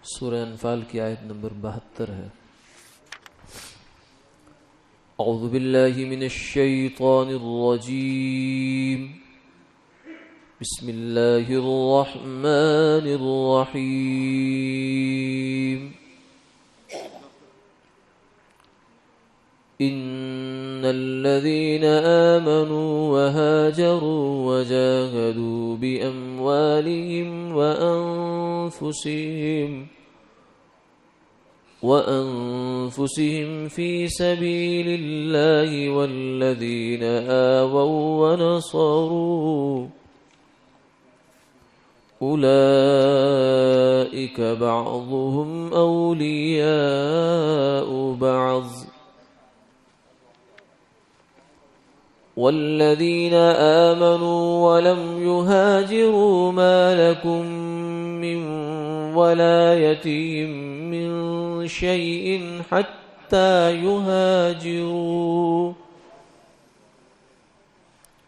سورہ انفال کی آیت نمبر 72 ہے۔ اعوذ باللہ من الشیطان الرجیم، بسم اللہ الرحمن الرحیم۔ ان الذين آمنوا وهاجروا وجاهدوا بأموالهم وأنفسهم في سبيل الله والذين آووا ونصروا أولئك بعضهم أولياء بعض والذين آمنوا ولم يهاجروا ما لكم من ولايتهم من شيء حتى يهاجروا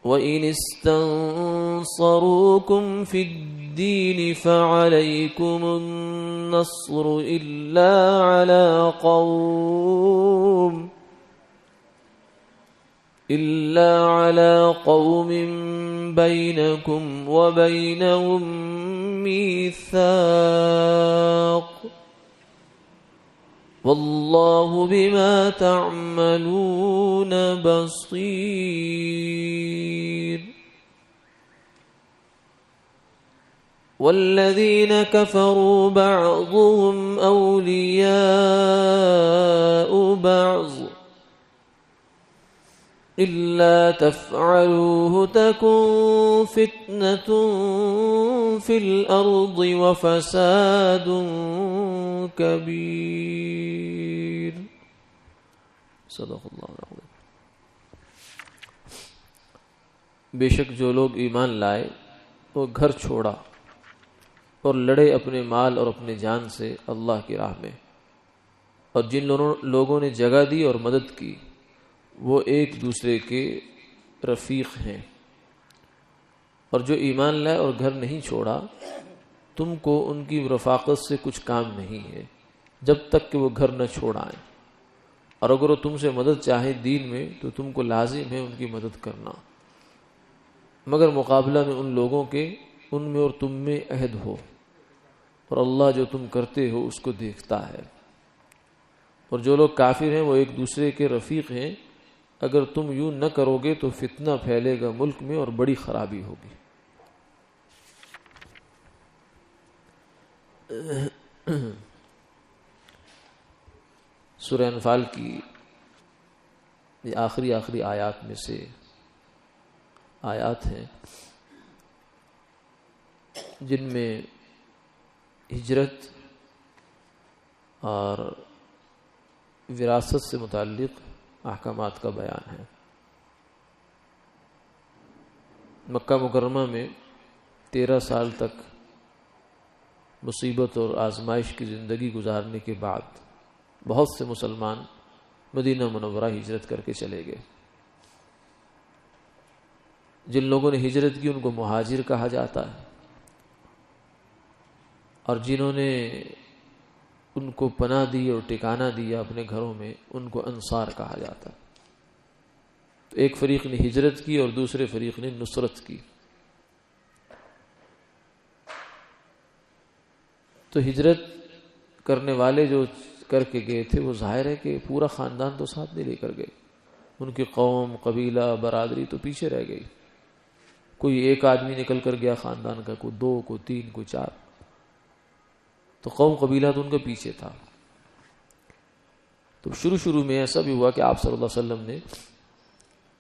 وإن استنصروكم في الدين فعليكم النصر إلا على قوم بينكم وبينهم ميثاق والله بما تعملون بصير والذين كفروا بعضهم أولياء بعض إلا تفعلوه تكن فتنة في الأرض وفساد كبير صدق اللہ العظیم۔ بے شک جو لوگ ایمان لائے وہ گھر چھوڑا اور لڑے اپنے مال اور اپنے جان سے اللہ کی راہ میں، اور جن لوگوں نے جگہ دی اور مدد کی وہ ایک دوسرے کے رفیق ہیں، اور جو ایمان لائے اور گھر نہیں چھوڑا تم کو ان کی رفاقت سے کچھ کام نہیں ہے جب تک کہ وہ گھر نہ چھوڑائیں، اور اگر وہ تم سے مدد چاہیں دین میں تو تم کو لازم ہے ان کی مدد کرنا، مگر مقابلہ میں ان لوگوں کے ان میں اور تم میں عہد ہو، اور اللہ جو تم کرتے ہو اس کو دیکھتا ہے۔ اور جو لوگ کافر ہیں وہ ایک دوسرے کے رفیق ہیں، اگر تم یوں نہ کرو گے تو فتنہ پھیلے گا ملک میں اور بڑی خرابی ہوگی۔ سورہ انفال کی یہ آخری آیات میں سے آیات ہیں جن میں ہجرت اور وراثت سے متعلق احکامات کا بیان ہے۔ مکہ مکرمہ میں 13 سال تک مصیبت اور آزمائش کی زندگی گزارنے کے بعد بہت سے مسلمان مدینہ منورہ ہجرت کر کے چلے گئے۔ جن لوگوں نے ہجرت کی ان کو مہاجر کہا جاتا ہے، اور جنہوں نے ان کو پناہ دی اور ٹھکانہ دیا اپنے گھروں میں ان کو انصار کہا جاتا ہے۔ تو ایک فریق نے ہجرت کی اور دوسرے فریق نے نصرت کی۔ تو ہجرت کرنے والے جو کر کے گئے تھے وہ ظاہر ہے کہ پورا خاندان تو ساتھ نہیں لے کر گئے، ان کی قوم، قبیلہ، برادری تو پیچھے رہ گئی۔ کوئی ایک آدمی نکل کر گیا خاندان کا، کوئی 2، کوئی 3، کوئی 4، تو قوم قبیلہ تو ان کے پیچھے تھا۔ تو شروع میں ایسا بھی ہوا کہ آپ صلی اللہ علیہ وسلم نے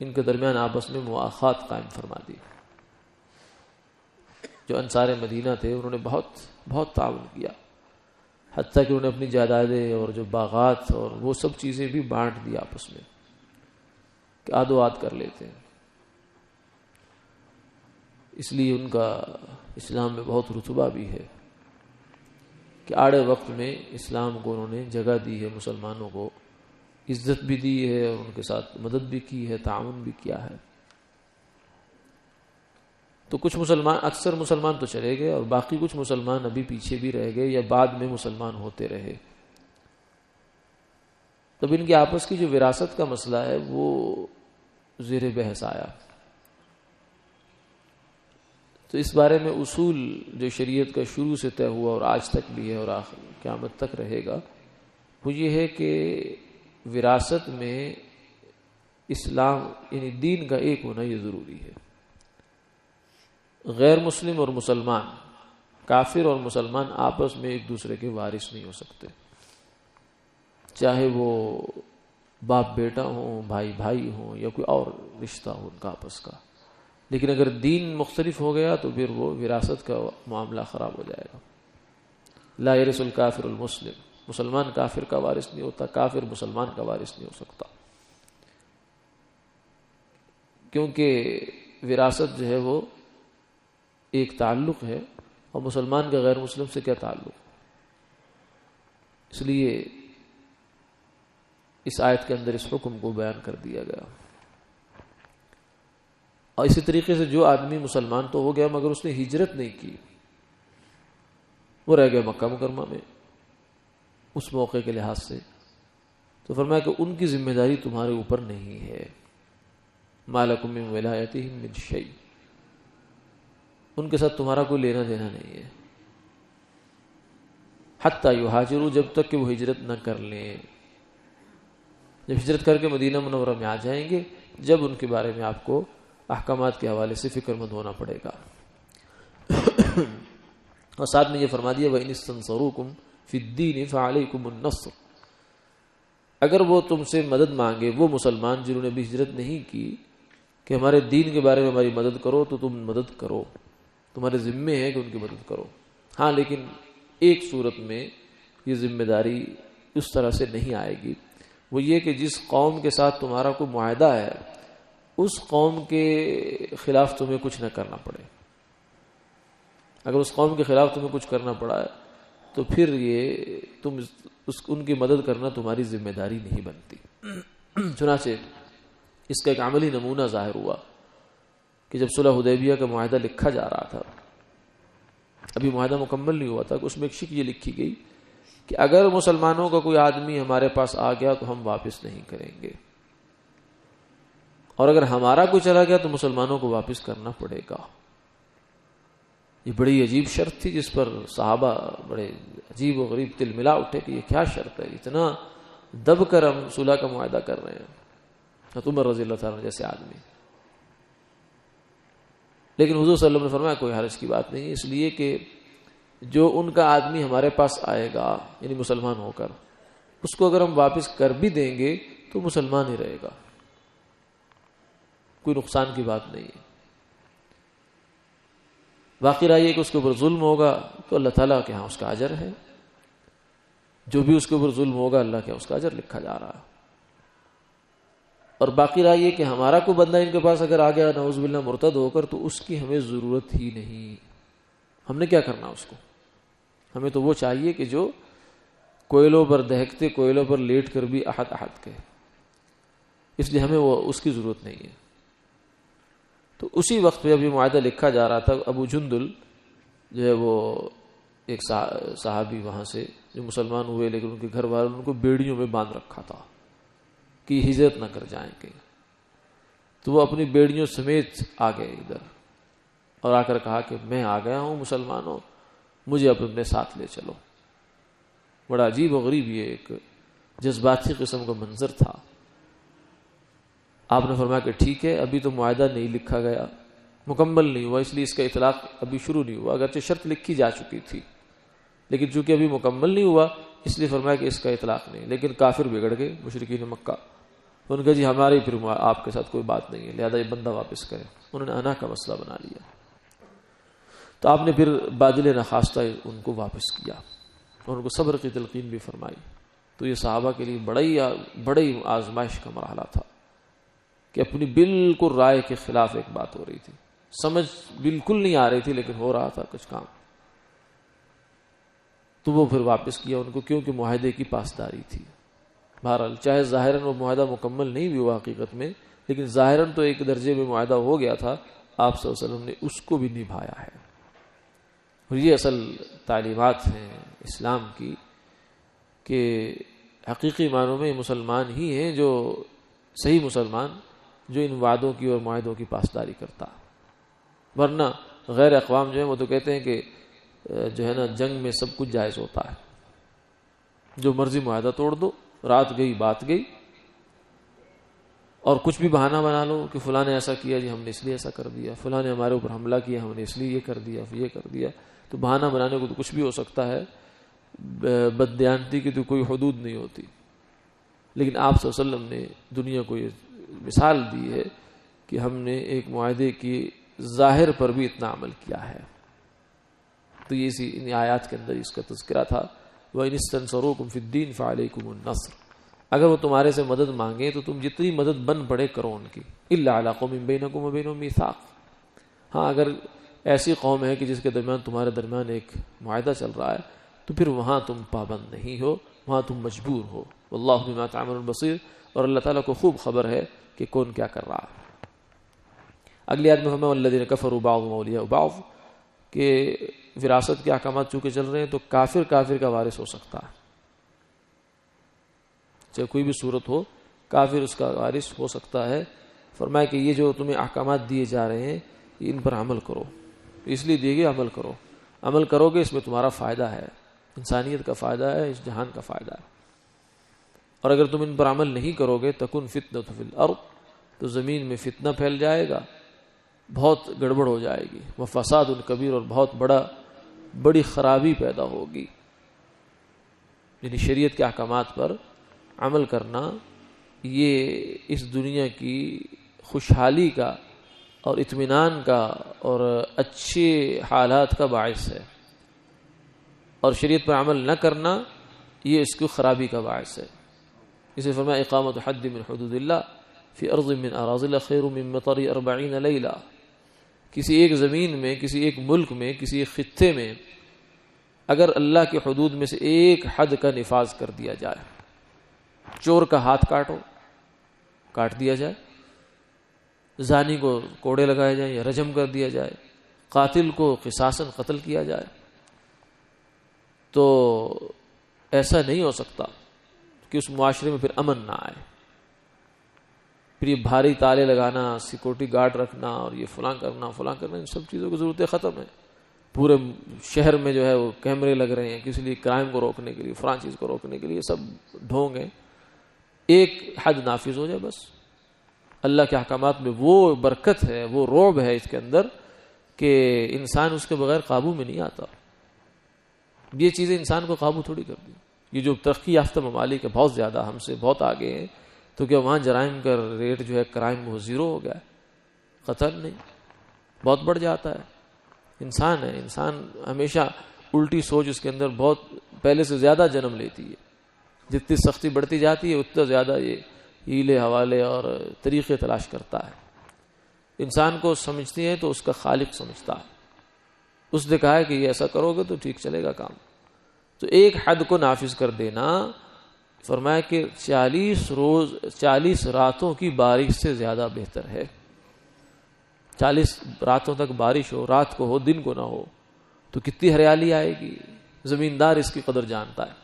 ان کے درمیان آپس میں مواخات قائم فرما دی۔ جو انصار مدینہ تھے انہوں نے بہت تعاون کیا، حتیٰ کہ انہوں نے اپنی جائیدادیں اور جو باغات اور وہ سب چیزیں بھی بانٹ دی آپس میں کہ آد و آد کر لیتے ہیں۔ اس لیے ان کا اسلام میں بہت رتبہ بھی ہے کہ آڑے وقت میں اسلام کو انہوں نے جگہ دی ہے، مسلمانوں کو عزت بھی دی ہے اور ان کے ساتھ مدد بھی کی ہے، تعاون بھی کیا ہے۔ تو کچھ مسلمان، اکثر مسلمان تو چلے گئے اور باقی کچھ مسلمان ابھی پیچھے بھی رہ گئے یا بعد میں مسلمان ہوتے رہے. تب ان کی آپس کی جو وراثت کا مسئلہ ہے وہ زیر بحث آیا. تو اس بارے میں اصول جو شریعت کا شروع سے طے ہوا اور آج تک بھی ہے اور آخر قیامت تک رہے گا، وہ یہ ہے کہ وراثت میں اسلام یعنی دین کا ایک ہونا یہ ضروری ہے. غیر مسلم اور مسلمان، کافر اور مسلمان آپس میں ایک دوسرے کے وارث نہیں ہو سکتے، چاہے وہ باپ بیٹا ہوں، بھائی بھائی ہوں یا کوئی اور رشتہ ہو ان کا آپس کا. لیکن اگر دین مختلف ہو گیا تو پھر وہ وراثت کا معاملہ خراب ہو جائے گا. لا یرث الکافر المسلم، مسلمان کافر کا وارث نہیں ہوتا، کافر مسلمان کا وارث نہیں ہو سکتا، کیونکہ وراثت جو ہے وہ ایک تعلق ہے اور مسلمان کا غیر مسلم سے کیا تعلق. اس لیے اس آیت کے اندر اس حکم کو بیان کر دیا گیا. اور اسی طریقے سے جو آدمی مسلمان تو ہو گیا مگر اس نے ہجرت نہیں کی، وہ رہ گیا مکہ مکرمہ میں اس موقع کے لحاظ سے، تو فرمایا کہ ان کی ذمہ داری تمہارے اوپر نہیں ہے. ما لکم من ولایتہم من شیء، ان کے ساتھ تمہارا کوئی لینا دینا نہیں ہے. حتی یہاجروا، جب تک کہ وہ ہجرت نہ کر لیں. جب ہجرت کر کے مدینہ منورہ میں آ جائیں گے، جب ان کے بارے میں آپ کو احکامات کے حوالے سے فکر مند ہونا پڑے گا. اور ساتھ میں یہ فرما دیا وَإِنِ اسْتَنصَرُوكُمْ فِي الدِّينِ فَعَلَيْكُمُ النَّصْرُ، اگر وہ تم سے مدد مانگے، وہ مسلمان جنہوں نے بھی ہجرت نہیں کی، کہ ہمارے دین کے بارے میں ہماری مدد کرو، تو تم مدد کرو، تمہارے ذمے ہے کہ ان کی مدد کرو. ہاں لیکن ایک صورت میں یہ ذمہ داری اس طرح سے نہیں آئے گی، وہ یہ کہ جس قوم کے ساتھ تمہارا کوئی معاہدہ ہے اس قوم کے خلاف تمہیں کچھ نہ کرنا پڑے. اگر اس قوم کے خلاف تمہیں کچھ کرنا پڑا ہے تو پھر یہ تم ان کی مدد کرنا تمہاری ذمہ داری نہیں بنتی. چنانچہ اس کا ایک عملی نمونہ ظاہر ہوا کہ جب صلح حدیبیہ کا معاہدہ لکھا جا رہا تھا، ابھی معاہدہ مکمل نہیں ہوا تھا، کہ اس میں ایک شک یہ لکھی گئی کہ اگر مسلمانوں کا کوئی آدمی ہمارے پاس آ گیا تو ہم واپس نہیں کریں گے، اور اگر ہمارا کوئی چلا گیا تو مسلمانوں کو واپس کرنا پڑے گا. یہ بڑی عجیب شرط تھی جس پر صحابہ بڑے عجیب و غریب تل ملا اٹھے کہ یہ کیا شرط ہے، اتنا دب کر ہم صلح کا معاہدہ کر رہے ہیں. عمر رضی اللہ تعالیٰ جیسے آدمی. لیکن حضور صلی اللہ علیہ وسلم نے فرمایا کوئی حرج کی بات نہیں، اس لیے کہ جو ان کا آدمی ہمارے پاس آئے گا یعنی مسلمان ہو کر، اس کو اگر ہم واپس کر بھی دیں گے تو مسلمان ہی رہے گا، کوئی نقصان کی بات نہیں ہے. باقی رہا یہ کہ اس کے اوپر ظلم ہوگا تو اللہ تعالیٰ کے ہاں اس کا اجر ہے، جو بھی اس کے اوپر ظلم ہوگا اللہ کے ہاں اس کا اجر لکھا جا رہا ہے. اور باقی رہا یہ کہ ہمارا کوئی بندہ ان کے پاس اگر آ گیا نعوذ باللہ مرتد ہو کر، تو اس کی ہمیں ضرورت ہی نہیں. ہم نے کیا کرنا اس کو؟ ہمیں تو وہ چاہیے کہ جو کوئلوں پر دہکتے کوئلوں پر لیٹ کر بھی احد احد کہے، اس لیے ہمیں وہ اس کی ضرورت نہیں ہے. تو اسی وقت پہ ابھی معاہدہ لکھا جا رہا تھا، ابو جندل جو ہے وہ ایک صحابی وہاں سے جو مسلمان ہوئے لیکن ان کے گھر والوں نے ان کو بیڑیوں میں باندھ رکھا تھا کہ ہجرت نہ کر جائیں کہیں، تو وہ اپنی بیڑیوں سمیت آ گئے ادھر اور آ کر کہا کہ میں آ گیا ہوں مسلمانوں، مجھے اپنے ساتھ لے چلو. بڑا عجیب و غریب یہ ایک جذباتی قسم کا منظر تھا. آپ نے فرمایا کہ ٹھیک ہے، ابھی تو معاہدہ نہیں لکھا گیا، مکمل نہیں ہوا، اس لیے اس کا اطلاق ابھی شروع نہیں ہوا، اگرچہ شرط لکھی جا چکی تھی لیکن چونکہ ابھی مکمل نہیں ہوا اس لیے فرمایا کہ اس کا اطلاق نہیں. لیکن کافر بگڑ گئے مشرکین مکہ، ان کا جی ہماری پھر آپ کے ساتھ کوئی بات نہیں ہے، لہذا یہ بندہ واپس کرے. انہوں نے انا کا مسئلہ بنا لیا. تو آپ نے پھر بادل نخواستہ ان کو واپس کیا اور ان کو صبر کی تلقین بھی فرمائی. تو یہ صحابہ کے لیے بڑی آزمائش کا مرحلہ تھا کہ اپنی بالکل رائے کے خلاف ایک بات ہو رہی تھی، سمجھ بالکل نہیں آ رہی تھی لیکن ہو رہا تھا کچھ کام. تو وہ پھر واپس کیا ان کو، کیونکہ معاہدے کی پاسداری تھی. بہرحال چاہے ظاہراً وہ معاہدہ مکمل نہیں بھی ہوا حقیقت میں، لیکن ظاہراً تو ایک درجے میں معاہدہ ہو گیا تھا آپ صلی اللہ علیہ وسلم نے اس کو بھی نبھایا ہے۔ اور یہ اصل تعلیمات ہیں اسلام کی کہ حقیقی معنوں میں مسلمان ہی ہیں جو صحیح مسلمان جو ان وعدوں کی اور معاہدوں کی پاسداری کرتا، ورنہ غیر اقوام جو ہیں وہ تو کہتے ہیں کہ جو ہے نا جنگ میں سب کچھ جائز ہوتا ہے، جو مرضی معاہدہ توڑ دو، رات گئی بات گئی، اور کچھ بھی بہانہ بنا لو کہ فلاں نے ایسا کیا جی ہم نے اس لیے ایسا کر دیا، فلاں نے ہمارے اوپر حملہ کیا ہم نے اس لیے یہ کر دیا یہ کر دیا۔ تو بہانہ بنانے کو تو کچھ بھی ہو سکتا ہے، بددیانتی کی تو کوئی حدود نہیں ہوتی، لیکن آپ صلی اللہ علیہ وسلم نے دنیا کو یہ مثال دی ہے کہ ہم نے ایک معاہدے کی ظاہر پر بھی اتنا عمل کیا ہے۔ تو یہ اسی ان آیات کے اندر اس کا تذکرہ تھا، وَإِنِ اسْتَنْصَرُوكُمْ فِي الدِّينِ فَعَلَيْكُمُ النَّصْرُ، اگر وہ تمہارے سے مدد مانگیں تو تم جتنی مدد بن پڑے کرو ان کی، إِلَّا عَلَىٰ قَوْمٍ بَيْنَكُمْ وَبَيْنَهُم مِّيثَاقٌ، ہاں اگر ایسی قوم ہے کہ جس کے درمیان تمہارے درمیان ایک معاہدہ چل رہا ہے تو پھر وہاں تم پابند نہیں ہو، وہاں تم مجبور ہو، واللہ بما تعملون بصیر، اور اللہ تعالیٰ کو خوب خبر ہے کہ کون کیا کر رہا ہے۔ اگلی آیت میں فرمایا والذین کفروا بعضهم اولیاء بعض، کہ وراثت کے احکامات چونکہ چل رہے ہیں تو کافر کا وارث ہو سکتا ہے، چاہے کوئی بھی صورت ہو کافر اس کا وارث ہو سکتا ہے۔ فرمایا کہ یہ جو تمہیں احکامات دیے جا رہے ہیں ان پر عمل کرو، اس لیے دیے گئے عمل کرو، عمل کرو گے اس میں تمہارا فائدہ ہے، انسانیت کا فائدہ ہے، اس جہان کا فائدہ ہے، اور اگر تم ان پر عمل نہیں کرو گے تکن فتنۃ فی الارض، تو زمین میں فتنہ پھیل جائے گا، بہت گڑبڑ ہو جائے گی، وفساد کبیر، اور بہت بڑی خرابی پیدا ہوگی۔ یعنی شریعت کے احکامات پر عمل کرنا یہ اس دنیا کی خوشحالی کا اور اطمینان کا اور اچھے حالات کا باعث ہے، اور شریعت پر عمل نہ کرنا یہ اس کی خرابی کا باعث ہے۔ اسے فرمایا اقامت حد من حدود اللہ فی ارض من اراضی اللہ خیر من مطر 40 لیلہ، کسی ایک زمین میں، کسی ایک ملک میں، کسی ایک خطے میں اگر اللہ کی حدود میں سے ایک حد کا نفاذ کر دیا جائے، چور کا ہاتھ کاٹ دیا جائے، زانی کو کوڑے لگائے جائیں یا رجم کر دیا جائے، قاتل کو قصاصاً قتل کیا جائے، تو ایسا نہیں ہو سکتا کہ اس معاشرے میں پھر امن نہ آئے۔ پھر یہ بھاری تالے لگانا، سیکورٹی گارڈ رکھنا اور یہ فلاں کرنا ان سب چیزوں کی ضرورتیں ختم ہیں۔ پورے شہر میں جو ہے وہ کیمرے لگ رہے ہیں کسی لیے کرائم کو روکنے کے لیے، فلاں چیز کو روکنے کے لیے، سب ڈھونگ ہیں۔ ایک حد نافذ ہو جائے بس، اللہ کے احکامات میں وہ برکت ہے، وہ رعب ہے اس کے اندر کہ انسان اس کے بغیر قابو میں نہیں آتا۔ یہ چیزیں انسان کو قابو تھوڑی کر دی۔ یہ جو ترقی یافتہ ممالک ہے بہت زیادہ ہم سے بہت آگے ہیں، تو کیا وہاں جرائم کا ریٹ جو ہے کرائم وہ زیرو ہو گیا ہے؟ قتل نہیں، بہت بڑھ جاتا ہے۔ انسان ہے، انسان ہمیشہ الٹی سوچ اس کے اندر بہت پہلے سے زیادہ جنم لیتی ہے، جتنی سختی بڑھتی جاتی ہے اتنا زیادہ یہ ہیلے حوالے اور طریقے تلاش کرتا ہے۔ انسان کو سمجھتی ہے تو اس کا خالق سمجھتا ہے، اس نے کہا ہے کہ یہ ایسا کرو گے تو ٹھیک چلے گا کام، تو ایک حد کو نافذ کر دینا۔ فرمایا کہ 40 راتوں کی بارش سے زیادہ بہتر ہے۔ 40 راتوں تک بارش ہو، رات کو ہو دن کو نہ ہو، تو کتنی ہریالی آئے گی۔ زمیندار اس کی قدر جانتا ہے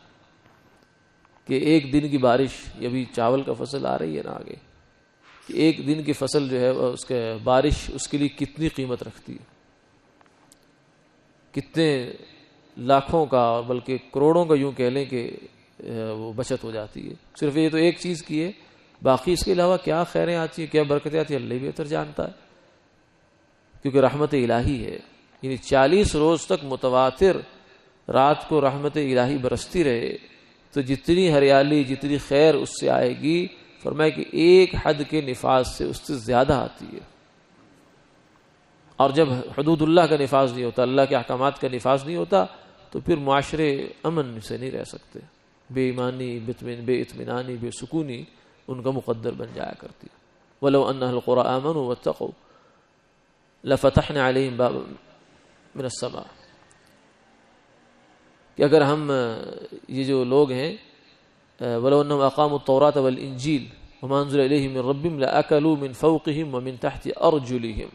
کہ ایک دن کی بارش، ابھی چاول کا فصل آ رہی ہے نا آگے، کہ ایک دن کی فصل جو ہے اس کے بارش اس کے لیے کتنی قیمت رکھتی ہے، کتنے لاکھوں کا بلکہ کروڑوں کا یوں کہہ لیں کہ وہ بچت ہو جاتی ہے۔ صرف یہ تو ایک چیز کی ہے، باقی اس کے علاوہ کیا خیریں آتی ہیں، کیا برکتیں آتی ہیں، اللہ ہی بہتر جانتا ہے، کیونکہ رحمت الہی ہے۔ یعنی 40 روز تک متواتر رات کو رحمت الہی برستی رہے تو جتنی ہریالی جتنی خیر اس سے آئے گی، فرمایا کہ ایک حد کے نفاذ سے اس سے زیادہ آتی ہے۔ اور جب حدود اللہ کا نفاذ نہیں ہوتا، اللہ کے احکامات کا نفاذ نہیں ہوتا، تو پھر معاشرے امن سے نہیں رہ سکتے، بے ایمانی، بے اطمینانی، بے سکونی ان کا مقدر بن جایا کرتی۔ وَلَوْ أَنَّ أَهْلَ الْقُرَىٰ آمَنُوا وَاتَّقُوا لَفَتَحْنَا عَلَيْهِمْ بَابًا مِنَ السَّمَاءِ، کہ اگر ہم یہ جو لوگ ہیں وَلَوْ أَنَّهُمْ أَقَامُوا التَّوْرَاةَ وَالْإِنْجِيلَ وَمَا أُنزِلَ إِلَيْهِم مِّن رَّبِّهِمْ لَأَكَلُوا مِن فَوْقِهِمْ وَمِن تَحْتِ أَرْجُلِهِمْ،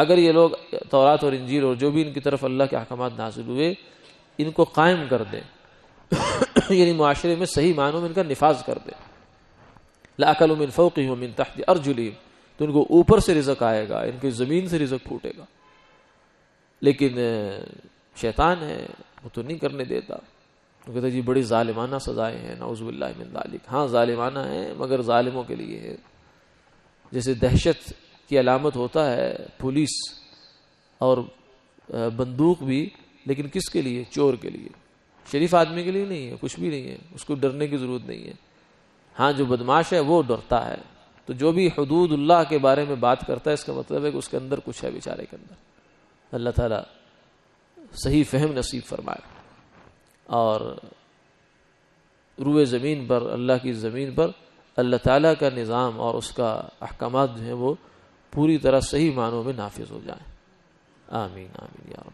اگر یہ لوگ تورات اور انجیل اور جو بھی ان کی طرف اللہ کے احکامات نازل ہوئے ان کو قائم کر دیں یعنی معاشرے میں صحیح معنوں میں ان کا نفاذ کر دیں. لَأَكَلُوا مِن فَوْقِهِمْ وَمِن تَحْتِ أَرْجُلِهِمْ, تو ان کو اوپر سے رزق آئے گا, ان کی زمین سے رزق پھوٹے گا. لیکن شیطان ہے وہ تو نہیں کرنے دیتا, وہ کہتا جی بڑی ظالمانہ سزائیں ہیں, نعوذ باللہ من ذالک. ہاں ظالمانہ ہیں مگر ظالموں کے لیے ہے. جیسے دہشت کی علامت ہوتا ہے پولیس اور بندوق بھی, لیکن کس کے لیے؟ چور کے لیے. شریف آدمی کے لیے نہیں ہے, کچھ بھی نہیں ہے, اس کو ڈرنے کی ضرورت نہیں ہے. ہاں جو بدماش ہے وہ ڈرتا ہے. تو جو بھی حدود اللہ کے بارے میں بات کرتا ہے اس کا مطلب ہے کہ اس کے اندر کچھ ہے بیچارے کے اندر. اللہ تعالیٰ صحیح فہم نصیب فرمائے اور روئے زمین پر, اللہ کی زمین پر اللہ تعالیٰ کا نظام اور اس کا احکامات جو ہیں وہ پوری طرح صحیح معنوں میں نافذ ہو جائیں. آمین آمین یا رب.